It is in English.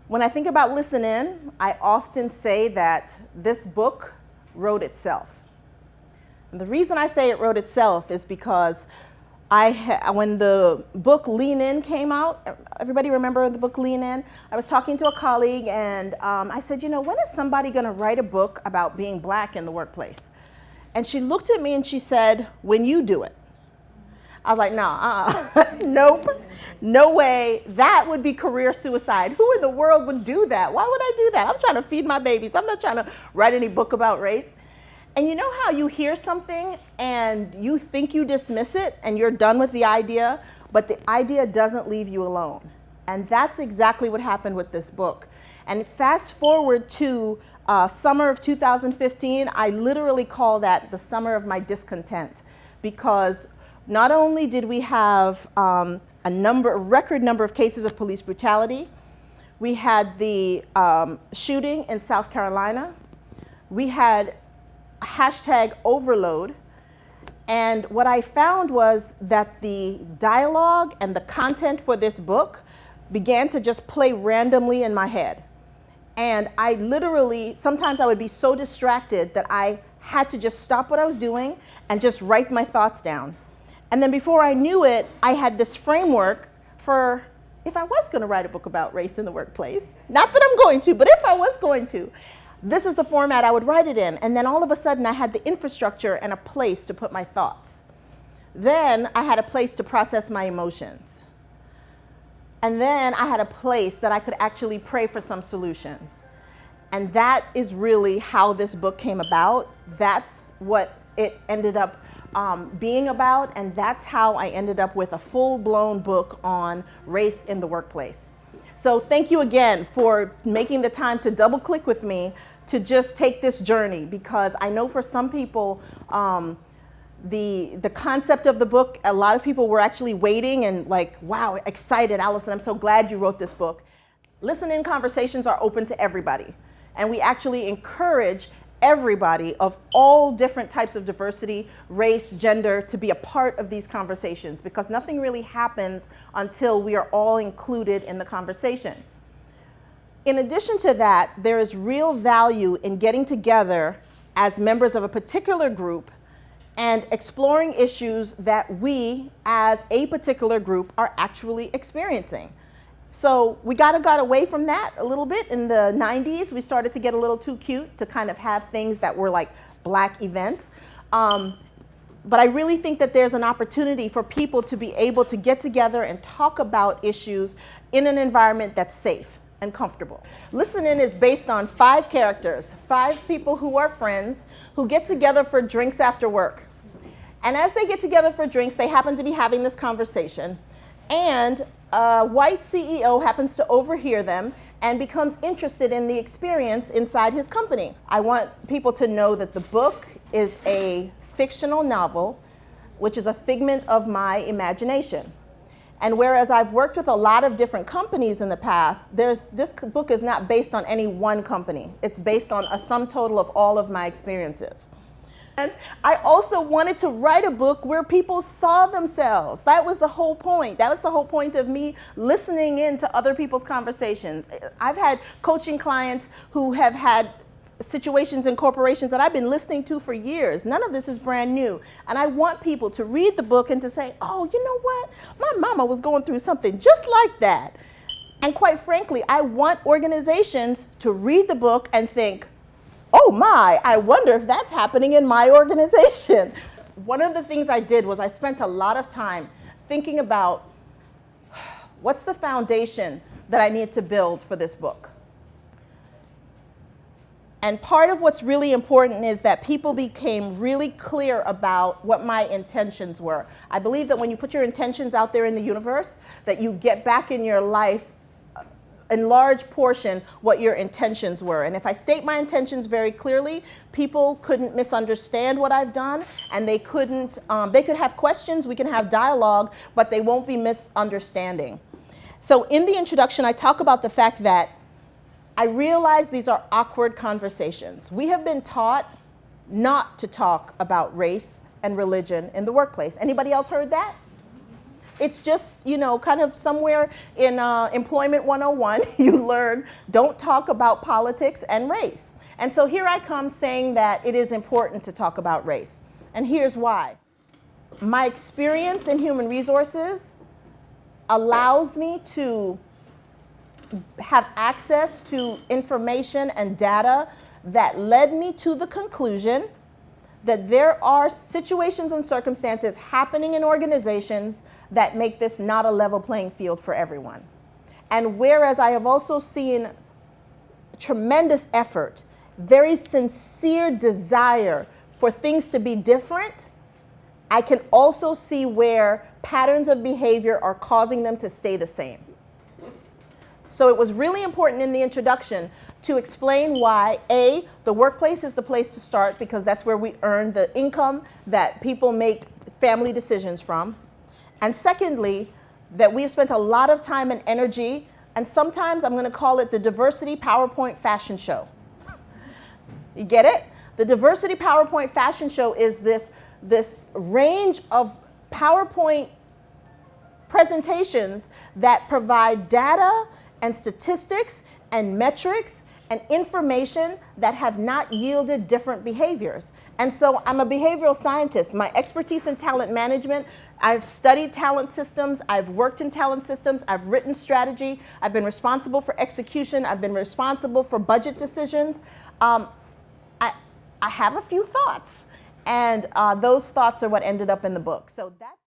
When I think about Listen In, I often say that this book wrote itself. And the reason I say it wrote itself is because when the book Lean In came out, everybody remember the book Lean In? I was talking to a colleague and I said, you know, when is somebody gonna write a book about being black in the workplace? And she looked at me and she said, when you do it. I was like, nah, nope, no way. That would be career suicide. Who in the world would do that? Why would I do that? I'm trying to feed my babies. I'm not trying to write any book about race. And you know how you hear something and you think you dismiss it and you're done with the idea, but the idea doesn't leave you alone. And that's exactly what happened with this book. And fast forward to summer of 2015, I literally call that the summer of my discontent, because not only did we have a record number of cases of police brutality, we had the shooting in South Carolina, we had hashtag overload, and what I found was that the dialogue and the content for this book began to just play randomly in my head. And I literally, sometimes I would be so distracted that I had to just stop what I was doing and just write my thoughts down. And then before I knew it, I had this framework for if I was going to write a book about race in the workplace. Not that I'm going to, but if I was going to, this is the format I would write it in. And then all of a sudden I had the infrastructure and a place to put my thoughts. Then I had a place to process my emotions. And then I had a place that I could actually pray for some solutions. And that is really how this book came about. That's what it ended up being about, and that's how I ended up with a full-blown book on race in the workplace. So thank you again for making the time to double-click with me to just take this journey, because I know for some people, the concept of the book, a lot of people were actually waiting and like, wow, excited, Allison, I'm so glad you wrote this book. Listen In conversations are open to everybody, and we actually encourage everybody of all different types of diversity, race, gender, to be a part of these conversations, because nothing really happens until we are all included in the conversation. In addition to that, there is real value in getting together as members of a particular group and exploring issues that we, as a particular group, are actually experiencing. So we got away from that a little bit. In the 90s, we started to get a little too cute to kind of have things that were like black events. But I really think that there's an opportunity for people to be able to get together and talk about issues in an environment that's safe and comfortable. Listen In is based on 5 characters, 5 people who are friends who get together for drinks after work. And as they get together for drinks, they happen to be having this conversation. And a white CEO happens to overhear them and becomes interested in the experience inside his company. I want people to know that the book is a fictional novel, which is a figment of my imagination. And whereas I've worked with a lot of different companies in the past, this book is not based on any one company. It's based on a sum total of all of my experiences. And I also wanted to write a book where people saw themselves. That was the whole point. That was the whole point of me listening in to other people's conversations. I've had coaching clients who have had situations in corporations that I've been listening to for years. None of this is brand new. And I want people to read the book and to say, oh, you know what? My mama was going through something just like that. And quite frankly, I want organizations to read the book and think, oh my, I wonder if that's happening in my organization. One of the things I did was I spent a lot of time thinking about what's the foundation that I need to build for this book. And part of what's really important is that people became really clear about what my intentions were. I believe that when you put your intentions out there in the universe, that you get back in your life in large portion what your intentions were. And if I state my intentions very clearly, people couldn't misunderstand what I've done, and they could have questions, we can have dialogue, but they won't be misunderstanding. So in the introduction, I talk about the fact that I realize these are awkward conversations. We have been taught not to talk about race and religion in the workplace. Anybody else heard that? It's just, you know, kind of somewhere in Employment 101, you learn don't talk about politics and race. And so here I come saying that it is important to talk about race. And here's why. My experience in human resources allows me to have access to information and data that led me to the conclusion that there are situations and circumstances happening in organizations that make this not a level playing field for everyone. And whereas I have also seen tremendous effort, very sincere desire for things to be different, I can also see where patterns of behavior are causing them to stay the same. So it was really important in the introduction to explain why, A, the workplace is the place to start because that's where we earn the income that people make family decisions from. And secondly, that we've spent a lot of time and energy, and sometimes I'm going to call it the diversity PowerPoint fashion show. You get it? The diversity PowerPoint fashion show is this range of PowerPoint presentations that provide data and statistics and metrics and information that have not yielded different behaviors. And so I'm a behavioral scientist. My expertise in talent management, I've studied talent systems, I've worked in talent systems, I've written strategy, I've been responsible for execution, I've been responsible for budget decisions. I have a few thoughts, and those thoughts are what ended up in the book. So that's